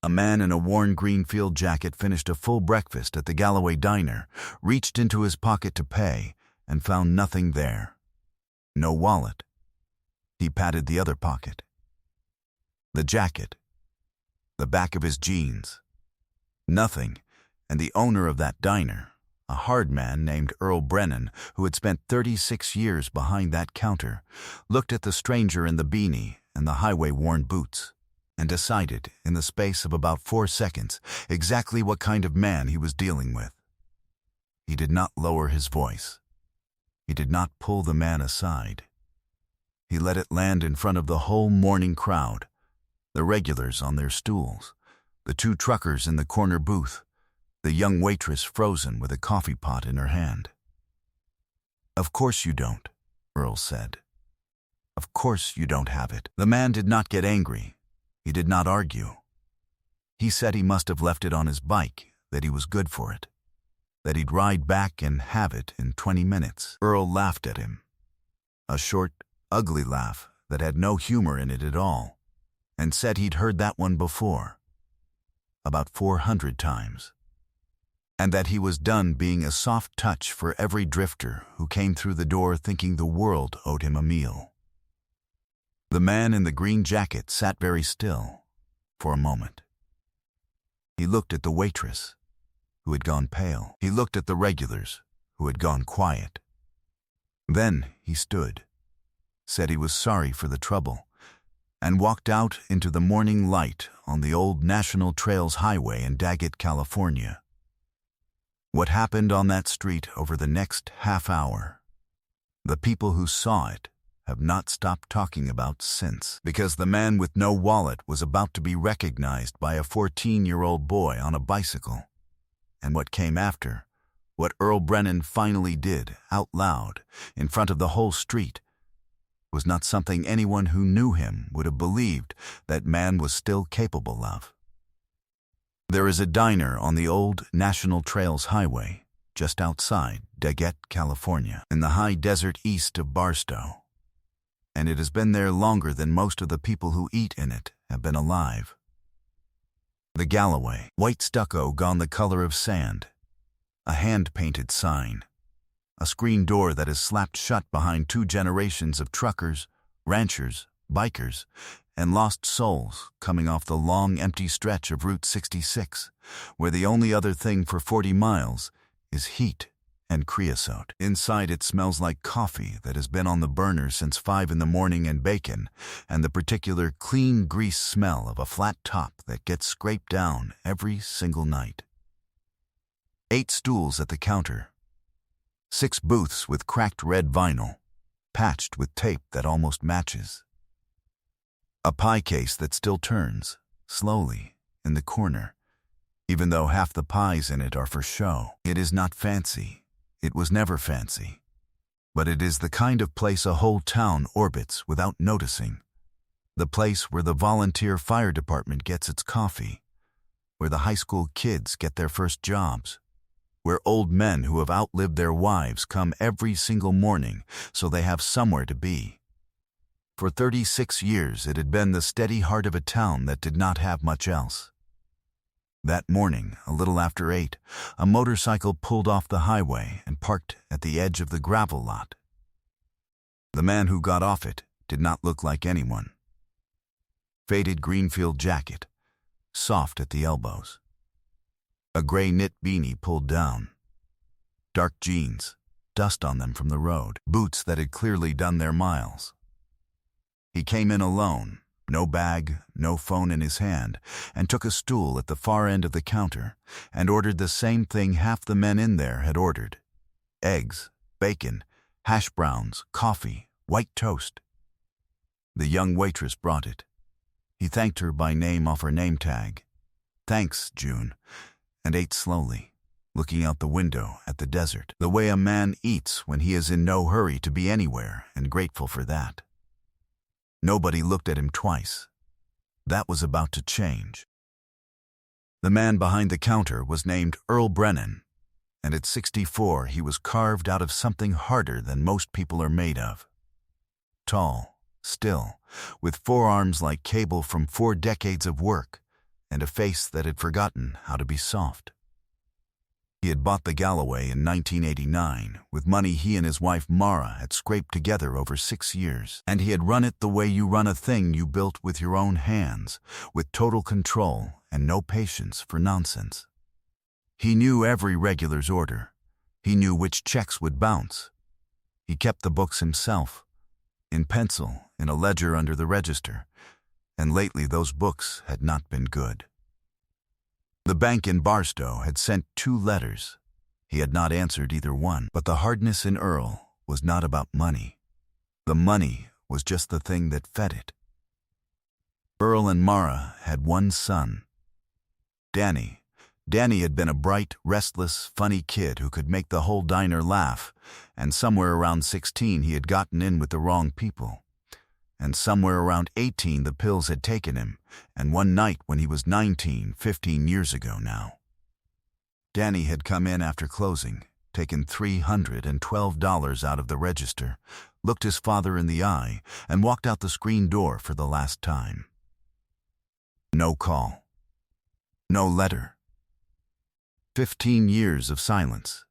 A man in a worn green field jacket finished a full breakfast at the Galloway diner, reached into his pocket to pay, and found nothing there. No wallet. He patted the other pocket. The jacket. The back of his jeans. Nothing, and the owner of that diner, a hard man named Earl Brennan, who had spent 36 years behind that counter, looked at the stranger in the beanie and the highway-worn boots, and decided, in the space of about 4 seconds, exactly what kind of man he was dealing with. He did not lower his voice. He did not pull the man aside. He let it land in front of the whole morning crowd, the regulars on their stools, the 2 truckers in the corner booth, the young waitress frozen with a coffee pot in her hand. "Of course you don't," Earl said. "Of course you don't have it." The man did not get angry. He did not argue. He said he must have left it on his bike, that he was good for it, that he'd ride back and have it in 20 minutes. Earl laughed at him. A short, ugly laugh that had no humor in it at all, and said he'd heard that one before, about 400 times, and that he was done being a soft touch for every drifter who came through the door thinking the world owed him a meal. The man in the green jacket sat very still for a moment. He looked at the waitress, who had gone pale. He looked at the regulars, who had gone quiet. Then he stood, said he was sorry for the trouble, and walked out into the morning light on the old National Trails Highway in Daggett, California. What happened on that street over the next half hour, the people who saw it have not stopped talking about since, because the man with no wallet was about to be recognized by a 14-year-old boy on a bicycle. And what came after, what Earl Brennan finally did out loud in front of the whole street, was not something anyone who knew him would have believed that man was still capable of. There is a diner on the old National Trails Highway, just outside Daggett, California, in the high desert east of Barstow, and it has been there longer than most of the people who eat in it have been alive. The Galloway, white stucco gone the color of sand, a hand-painted sign, a screen door that is slapped shut behind 2 generations of truckers, ranchers, bikers, and lost souls coming off the long, empty stretch of Route 66, where the only other thing for 40 miles is heat and creosote. Inside it smells like coffee that has been on the burner since 5 in the morning and bacon, and the particular clean grease smell of a flat top that gets scraped down every single night. 8 stools at the counter. 6 booths with cracked red vinyl, patched with tape that almost matches. A pie case that still turns, slowly, in the corner, even though half the pies in it are for show. It is not fancy. It was never fancy. But it is the kind of place a whole town orbits without noticing. The place where the volunteer fire department gets its coffee, where the high school kids get their first jobs, where old men who have outlived their wives come every single morning so they have somewhere to be. For 36 years it had been the steady heart of a town that did not have much else. That morning, a little after 8, a motorcycle pulled off the highway and parked at the edge of the gravel lot. The man who got off it did not look like anyone. Faded Greenfield jacket, soft at the elbows. A gray knit beanie pulled down. Dark jeans, dust on them from the road, boots that had clearly done their miles. He came in alone, no bag, no phone in his hand, and took a stool at the far end of the counter and ordered the same thing half the men in there had ordered: eggs, bacon, hash browns, coffee, white toast. The young waitress brought it. He thanked her by name off her name tag. "Thanks, June," and ate slowly, looking out the window at the desert, the way a man eats when he is in no hurry to be anywhere and grateful for that. Nobody looked at him twice. That was about to change. The man behind the counter was named Earl Brennan, and at 64 he was carved out of something harder than most people are made of. Tall, still, with forearms like cable from 4 decades of work, and a face that had forgotten how to be soft. He had bought the Galloway in 1989 with money he and his wife Mara had scraped together over 6 years, and he had run it the way you run a thing you built with your own hands, with total control and no patience for nonsense. He knew every regular's order. He knew which checks would bounce. He kept the books himself, in pencil, in a ledger under the register, and lately those books had not been good. The bank in Barstow had sent 2 letters. He had not answered either one, but the hardness in Earl was not about money. The money was just the thing that fed it. Earl and Mara had one son, Danny. Danny had been a bright, restless, funny kid who could make the whole diner laugh, and somewhere around 16 he had gotten in with the wrong people. And somewhere around 18 the pills had taken him, and one night when he was 19, 15 years ago now. Danny had come in after closing, taken $312 out of the register, looked his father in the eye, and walked out the screen door for the last time. No call. No letter. 15 years of silence.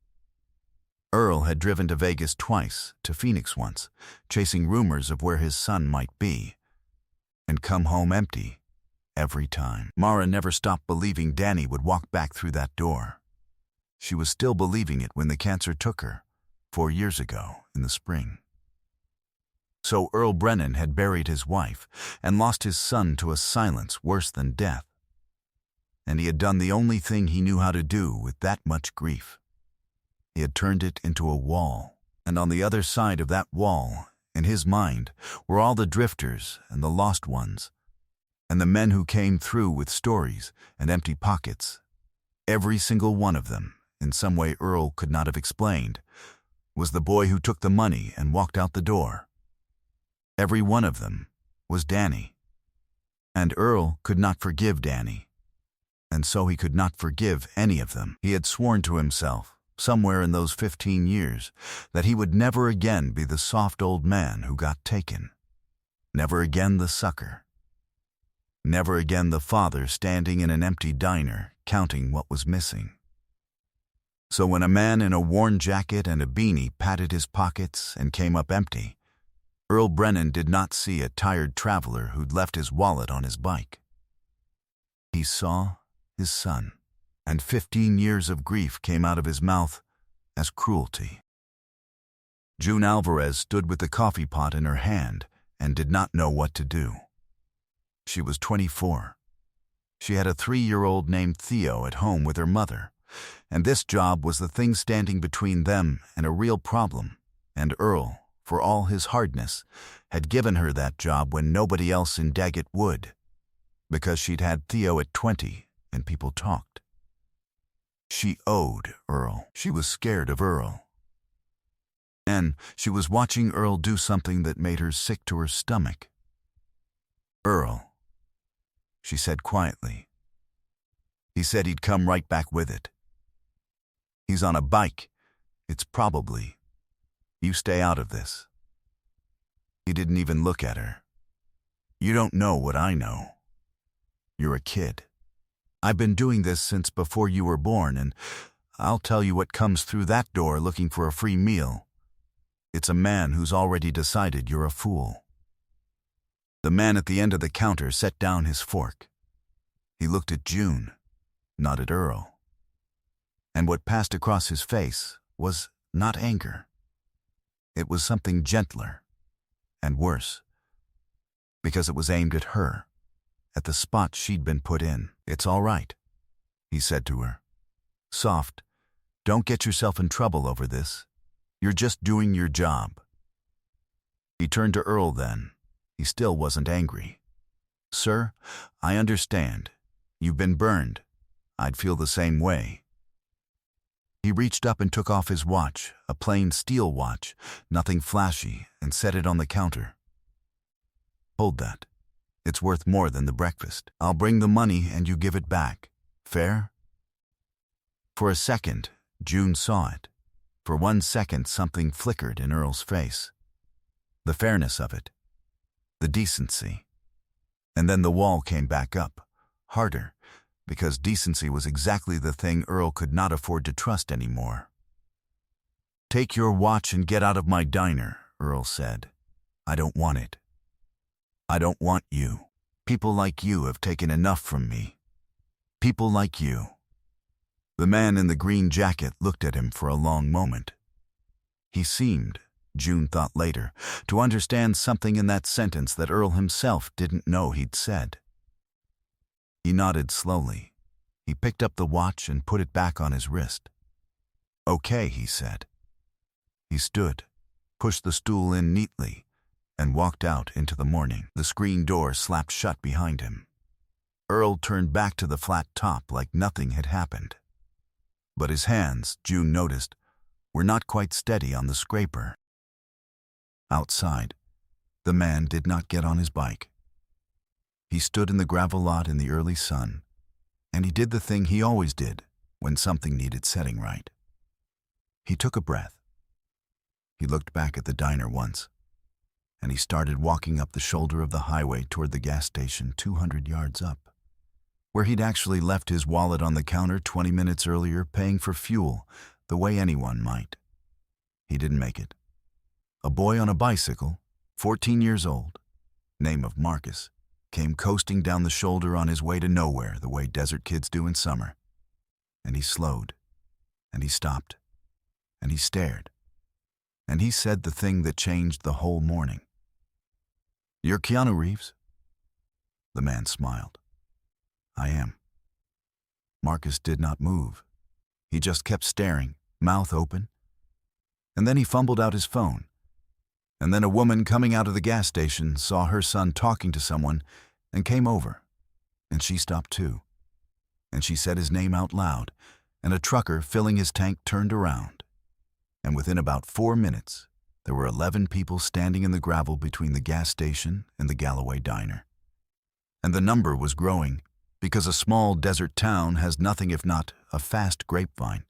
Earl had driven to Vegas twice, to Phoenix once, chasing rumors of where his son might be, and come home empty every time. Mara never stopped believing Danny would walk back through that door. She was still believing it when the cancer took her, 4 years ago in the spring. So Earl Brennan had buried his wife and lost his son to a silence worse than death. And he had done the only thing he knew how to do with that much grief. He had turned it into a wall, and on the other side of that wall, in his mind, were all the drifters and the lost ones, and the men who came through with stories and empty pockets. Every single one of them, in some way Earl could not have explained, was the boy who took the money and walked out the door. Every one of them was Danny. And Earl could not forgive Danny. And so he could not forgive any of them. He had sworn to himself, somewhere in those 15 years, that he would never again be the soft old man who got taken. Never again the sucker. Never again the father standing in an empty diner, counting what was missing. So when a man in a worn jacket and a beanie patted his pockets and came up empty, Earl Brennan did not see a tired traveler who'd left his wallet on his bike. He saw his son, and 15 years of grief came out of his mouth as cruelty. June Alvarez stood with the coffee pot in her hand and did not know what to do. She was 24. She had a 3-year-old named Theo at home with her mother, and this job was the thing standing between them and a real problem, and Earl, for all his hardness, had given her that job when nobody else in Daggett would, because she'd had Theo at 20 and people talked. She owed Earl. She was scared of Earl. And she was watching Earl do something that made her sick to her stomach. Earl, she said quietly. He said he'd come right back with it. He's on a bike. It's probably. You stay out of this. He didn't even look at her. You don't know what I know. You're a kid. I've been doing this since before you were born, and I'll tell you what comes through that door looking for a free meal. It's a man who's already decided you're a fool. The man at the end of the counter set down his fork. He looked at June, not at Earl. And what passed across his face was not anger. It was something gentler and worse, because it was aimed at her, at the spot she'd been put in. It's all right, he said to her. Soft, don't get yourself in trouble over this. You're just doing your job. He turned to Earl then. He still wasn't angry. Sir, I understand. You've been burned. I'd feel the same way. He reached up and took off his watch, a plain steel watch, nothing flashy, and set it on the counter. Hold that. It's worth more than the breakfast. I'll bring the money and you give it back. Fair? For a second, June saw it. For 1 second, something flickered in Earl's face. The fairness of it. The decency. And then the wall came back up, harder, because decency was exactly the thing Earl could not afford to trust anymore. "Take your watch and get out of my diner," Earl said. "I don't want it. I don't want you. People like you have taken enough from me. People like you." The man in the green jacket looked at him for a long moment. He seemed, June thought later, to understand something in that sentence that Earl himself didn't know he'd said. He nodded slowly. He picked up the watch and put it back on his wrist. "Okay," he said. He stood, pushed the stool in neatly, and walked out into the morning. The screen door slapped shut behind him. Earl turned back to the flat top like nothing had happened. But his hands, June noticed, were not quite steady on the scraper. Outside, the man did not get on his bike. He stood in the gravel lot in the early sun, and he did the thing he always did when something needed setting right. He took a breath. He looked back at the diner once, and he started walking up the shoulder of the highway toward the gas station 200 yards up, where he'd actually left his wallet on the counter 20 minutes earlier, paying for fuel the way anyone might. He didn't make it. A boy on a bicycle, 14 years old, name of Marcus, came coasting down the shoulder on his way to nowhere the way desert kids do in summer. And he slowed, and he stopped, and he stared, and he said the thing that changed the whole morning. "You're Keanu Reeves?" The man smiled. "I am." Marcus did not move. He just kept staring, mouth open. And then he fumbled out his phone. And then a woman coming out of the gas station saw her son talking to someone and came over. And she stopped too. And she said his name out loud, and a trucker filling his tank turned around. And within about 4 minutes, there were 11 people standing in the gravel between the gas station and the Galloway diner. And the number was growing, because a small desert town has nothing if not a fast grapevine.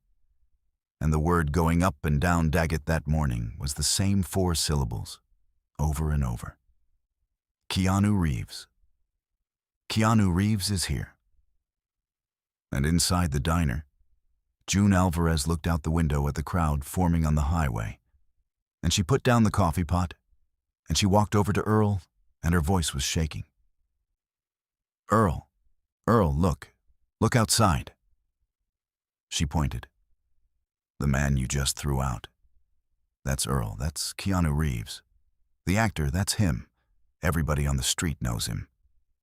And the word going up and down Daggett that morning was the same 4 syllables, over and over. Keanu Reeves. Keanu Reeves is here. And inside the diner, June Alvarez looked out the window at the crowd forming on the highway, and she put down the coffee pot, and she walked over to Earl, and her voice was shaking. Earl, look outside." She pointed. "The man you just threw out. That's Earl, that's Keanu Reeves. The actor, that's him. Everybody on the street knows him.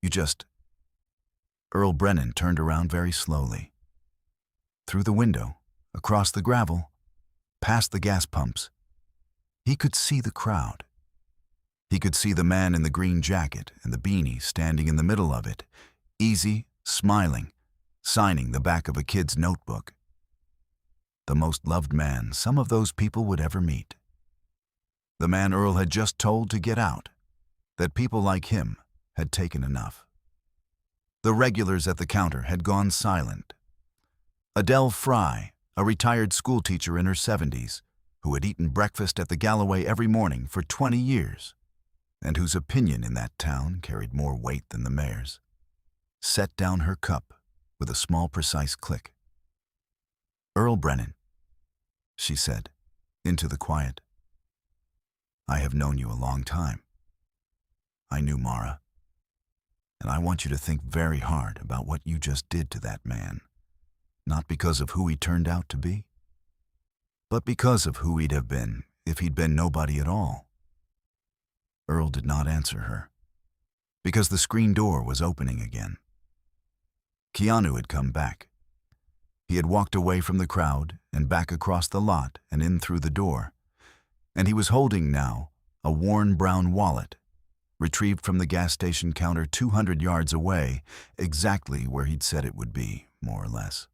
You just..." Earl Brennan turned around very slowly. Through the window, across the gravel, past the gas pumps, he could see the crowd. He could see the man in the green jacket and the beanie standing in the middle of it, easy, smiling, signing the back of a kid's notebook. The most loved man some of those people would ever meet. The man Earl had just told to get out, that people like him had taken enough. The regulars at the counter had gone silent. Adele Fry, a retired schoolteacher in her 70s, who had eaten breakfast at the Galloway every morning for 20 years, and whose opinion in that town carried more weight than the mayor's, set down her cup with a small, precise click. "Earl Brennan," she said, into the quiet. "I have known you a long time. I knew Mara. And I want you to think very hard about what you just did to that man. Not because of who he turned out to be, but because of who he'd have been if he'd been nobody at all." Earl did not answer her, because the screen door was opening again. Keanu had come back. He had walked away from the crowd and back across the lot and in through the door, and he was holding now a worn brown wallet, retrieved from the gas station counter 200 yards away, exactly where he'd said it would be, more or less.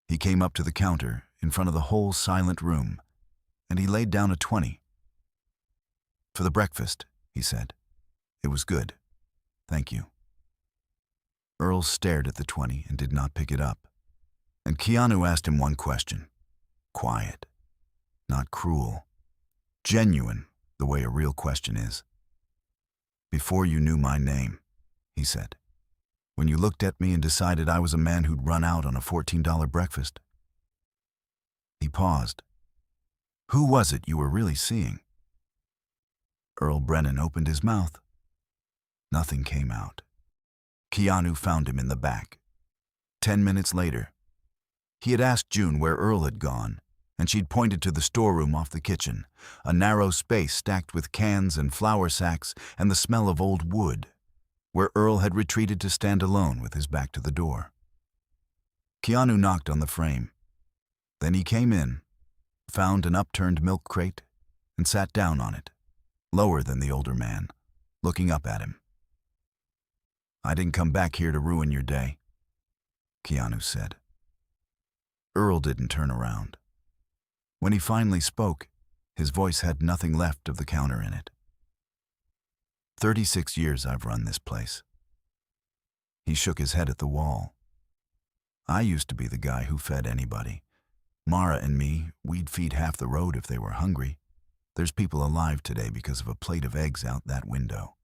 He came up to the counter in front of the whole silent room, and he laid down a 20. "For the breakfast," he said. "It was good. Thank you." Earl stared at the 20 and did not pick it up, and Keanu asked him one question. Quiet, not cruel, genuine the way a real question is. "Before you knew my name," he said, when you looked at me and decided I was a man who'd run out on a $14 breakfast. He paused. Who was it you were really seeing? Earl Brennan opened his mouth. Nothing came out. Keanu found him in the back. 10 minutes later, he had asked June where Earl had gone, and she'd pointed to the storeroom off the kitchen, a narrow space stacked with cans and flour sacks and the smell of old wood, where Earl had retreated to stand alone with his back to the door. Keanu knocked on the frame. Then he came in, found an upturned milk crate, and sat down on it, lower than the older man, looking up at him. I didn't come back here to ruin your day, Keanu said. Earl didn't turn around. When he finally spoke, his voice had nothing left of the counter in it. 36 years I've run this place. He shook his head at the wall. I used to be the guy who fed anybody. Mara and me, we'd feed half the road if they were hungry. There's people alive today because of a plate of eggs out that window.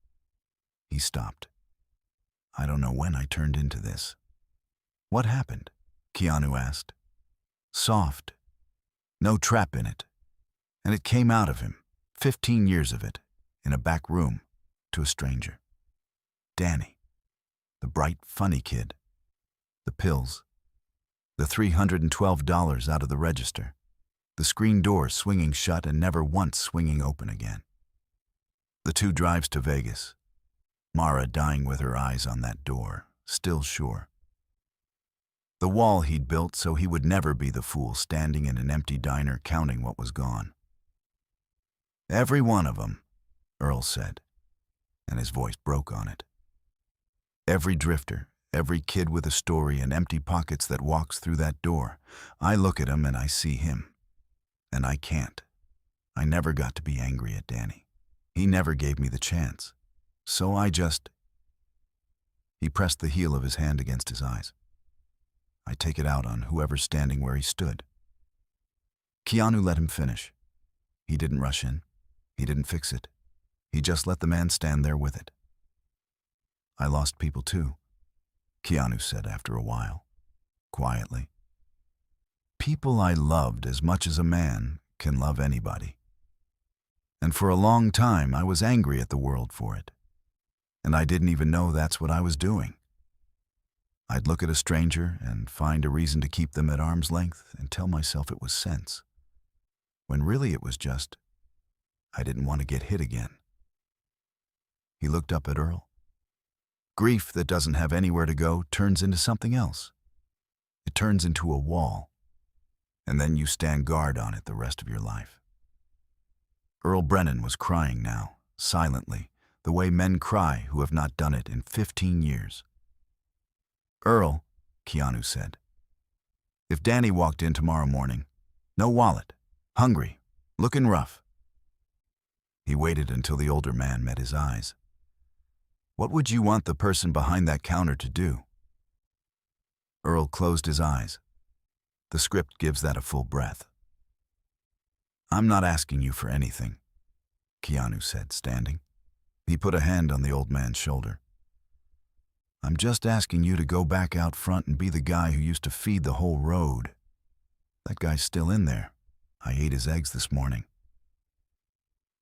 He stopped. I don't know when I turned into this. What happened? Keanu asked. Soft. No trap in it. And it came out of him, 15 years of it, in a back room, to a stranger. Danny. The bright, funny kid. The pills. The $312 out of the register. The screen door swinging shut and never once swinging open again. The 2 drives to Vegas. Mara dying with her eyes on that door, still sure. The wall he'd built so he would never be the fool standing in an empty diner counting what was gone. Every one of them, Earl said, and his voice broke on it. Every drifter, every kid with a story and empty pockets that walks through that door, I look at him and I see him. And I can't. I never got to be angry at Danny. He never gave me the chance. So I just... He pressed the heel of his hand against his eyes. I take it out on whoever's standing where he stood. Keanu let him finish. He didn't rush in. He didn't fix it. He just let the man stand there with it. I lost people too, Keanu said after a while, quietly. People I loved as much as a man can love anybody. And for a long time I was angry at the world for it. And I didn't even know that's what I was doing. I'd look at a stranger and find a reason to keep them at arm's length and tell myself it was sense, when really it was just, I didn't want to get hit again. He looked up at Earl. Grief that doesn't have anywhere to go turns into something else. It turns into a wall, and then you stand guard on it the rest of your life. Earl Brennan was crying now, silently, the way men cry who have not done it in 15 years. Earl, Keanu said, if Danny walked in tomorrow morning, no wallet, hungry, looking rough. He waited until the older man met his eyes. What would you want the person behind that counter to do? Earl closed his eyes. The script gives that a full breath. I'm not asking you for anything, Keanu said, standing. He put a hand on the old man's shoulder. I'm just asking you to go back out front and be the guy who used to feed the whole road. That guy's still in there. I ate his eggs this morning.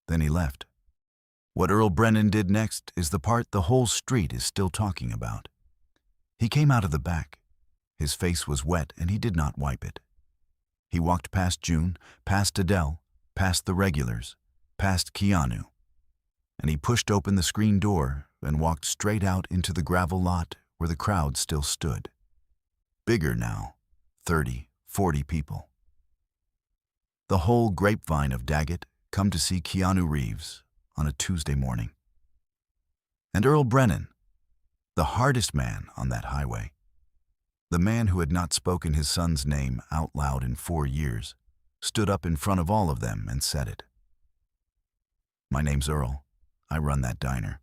Then he left. What Earl Brennan did next is the part the whole street is still talking about. He came out of the back. His face was wet and he did not wipe it. He walked past June, past Adele, past the regulars, past Keanu, and he pushed open the screen door and walked straight out into the gravel lot where the crowd still stood. Bigger now, 30, 40 people. The whole grapevine of Daggett come to see Keanu Reeves on a Tuesday morning. And Earl Brennan, the hardest man on that highway, the man who had not spoken his son's name out loud in 4 years, stood up in front of all of them and said it. My name's Earl. I run that diner.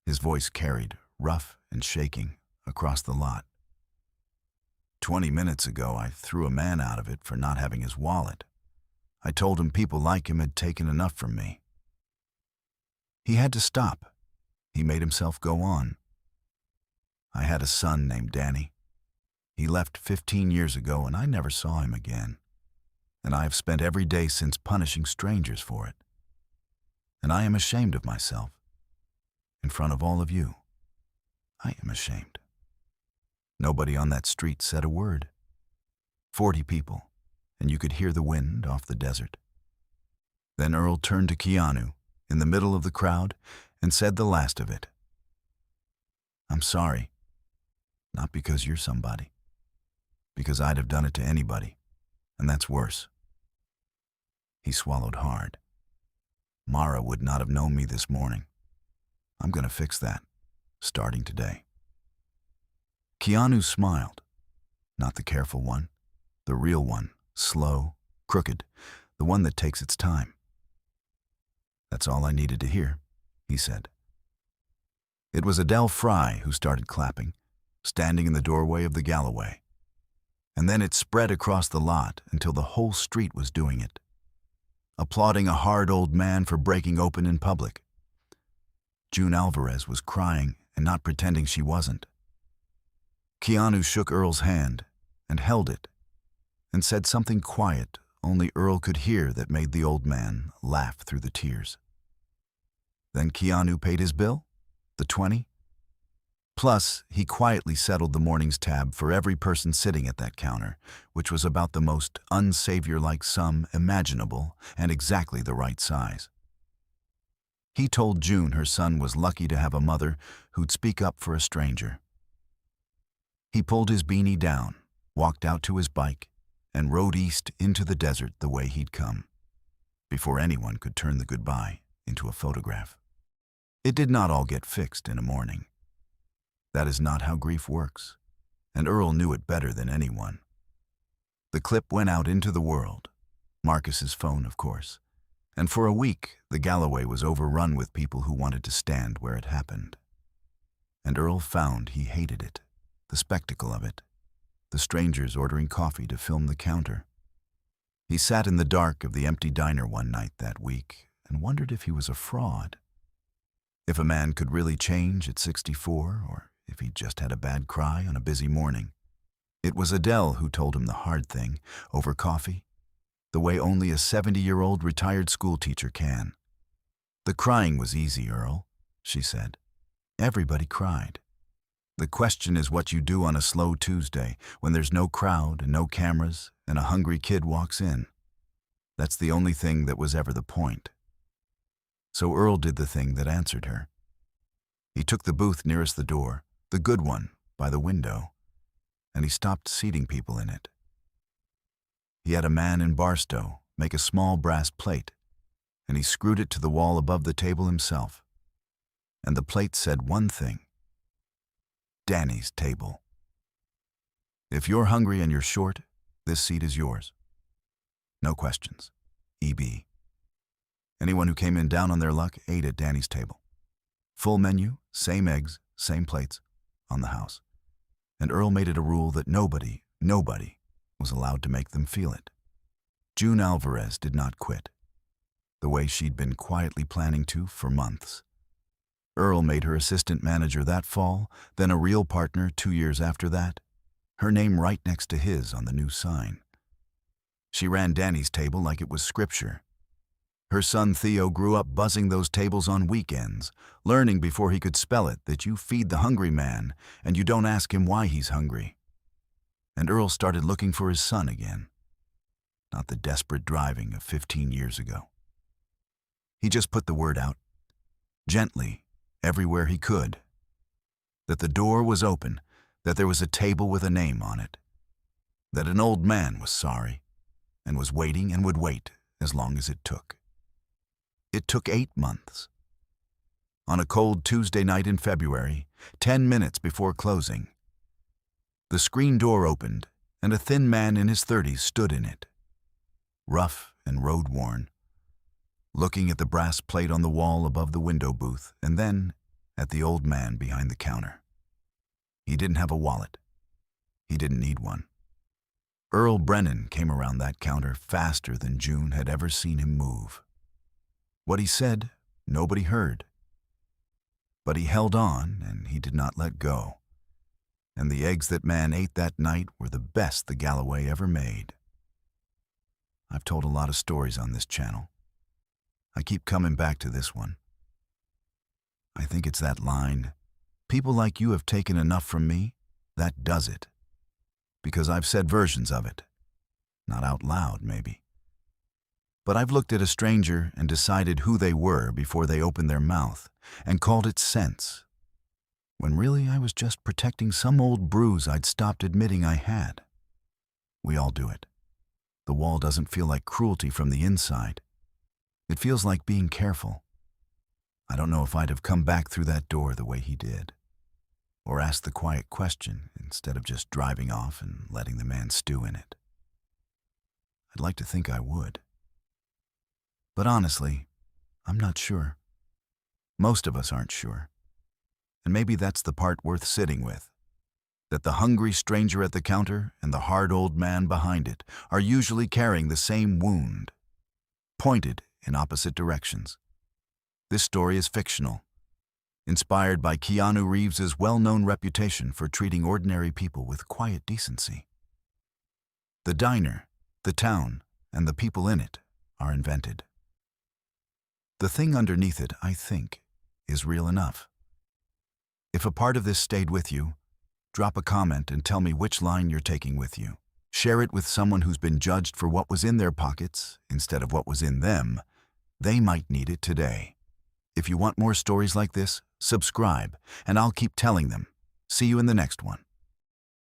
His voice carried, rough and shaking, across the lot. 20 minutes ago, I threw a man out of it for not having his wallet. I told him people like him had taken enough from me. He had to stop. He made himself go on. I had a son named Danny. He left 15 years ago and I never saw him again. And I have spent every day since punishing strangers for it. And I am ashamed of myself. In front of all of you, I am ashamed. Nobody on that street said a word. 40 people, and you could hear the wind off the desert. Then Earl turned to Keanu, in the middle of the crowd, and said the last of it. I'm sorry. Not because you're somebody. Because I'd have done it to anybody, and that's worse. He swallowed hard. Mara would not have known me this morning. I'm going to fix that, starting today. Keanu smiled. Not the careful one, the real one, slow, crooked, the one that takes its time. That's all I needed to hear, he said. It was Adele Fry who started clapping, standing in the doorway of the Galloway. And then it spread across the lot until the whole street was doing it, applauding a hard old man for breaking open in public. June Alvarez was crying and not pretending she wasn't. Keanu shook Earl's hand and held it and said something quiet only Earl could hear that made the old man laugh through the tears. Then Keanu paid his bill, the 20. Plus, he quietly settled the morning's tab for every person sitting at that counter, which was about the most unsavior-like sum imaginable and exactly the right size. He told June her son was lucky to have a mother who'd speak up for a stranger. He pulled his beanie down, walked out to his bike, and rode east into the desert the way he'd come, before anyone could turn the goodbye into a photograph. It did not all get fixed in a morning. That is not how grief works, and Earl knew it better than anyone. The clip went out into the world, Marcus's phone, of course, and for a week the Galloway was overrun with people who wanted to stand where it happened. And Earl found he hated it, the spectacle of it, the strangers ordering coffee to film the counter. He sat in the dark of the empty diner one night that week and wondered if he was a fraud. If a man could really change at 64, or if he'd just had a bad cry on a busy morning. It was Adele who told him the hard thing, over coffee, the way only a 70-year-old retired schoolteacher can. The crying was easy, Earl, she said. Everybody cried. The question is what you do on a slow Tuesday when there's no crowd and no cameras and a hungry kid walks in. That's the only thing that was ever the point. So Earl did the thing that answered her. He took the booth nearest the door, the good one, by the window, and he stopped seating people in it. He had a man in Barstow make a small brass plate, and he screwed it to the wall above the table himself. And the plate said one thing: Danny's table. If you're hungry and you're short, this seat is yours. No questions. E.B. Anyone who came in down on their luck ate at Danny's table. Full menu, same eggs, same plates, on the house. And Earl made it a rule that nobody was allowed to make them feel it. June Alvarez did not quit, the way she'd been quietly planning to for months. Earl made her assistant manager that fall, then a real partner 2 years after that, her name right next to his on the new sign. She ran Danny's table like it was scripture. Her son Theo grew up buzzing those tables on weekends, learning before he could spell it that you feed the hungry man and you don't ask him why he's hungry. And Earl started looking for his son again, not the desperate driving of 15 years ago. He just put the word out, gently, everywhere he could, that the door was open, that there was a table with a name on it, that an old man was sorry and was waiting and would wait as long as it took. It took 8 months. On a cold Tuesday night in February, 10 minutes before closing, the screen door opened and a thin man in his 30s stood in it, rough and road-worn, looking at the brass plate on the wall above the window booth and then at the old man behind the counter. He didn't have a wallet. He didn't need one. Earl Brennan came around that counter faster than June had ever seen him move. What he said, nobody heard. But he held on and he did not let go. And the eggs that man ate that night were the best the Galloway ever made. I've told a lot of stories on this channel. I keep coming back to this one. I think it's that line, "People like you have taken enough from me," that does it. Because I've said versions of it. Not out loud, maybe. But I've looked at a stranger and decided who they were before they opened their mouth, and called it sense, when really I was just protecting some old bruise I'd stopped admitting I had. We all do it. The wall doesn't feel like cruelty from the inside. It feels like being careful. I don't know if I'd have come back through that door the way he did, or asked the quiet question instead of just driving off and letting the man stew in it. I'd like to think I would. But honestly, I'm not sure. Most of us aren't sure. And maybe that's the part worth sitting with. That the hungry stranger at the counter and the hard old man behind it are usually carrying the same wound, pointed in opposite directions. This story is fictional, inspired by Keanu Reeves' well-known reputation for treating ordinary people with quiet decency. The diner, the town, and the people in it are invented. The thing underneath it, I think, is real enough. If a part of this stayed with you, drop a comment and tell me which line you're taking with you. Share it with someone who's been judged for what was in their pockets instead of what was in them. They might need it today. If you want more stories like this, subscribe, and I'll keep telling them. See you in the next one.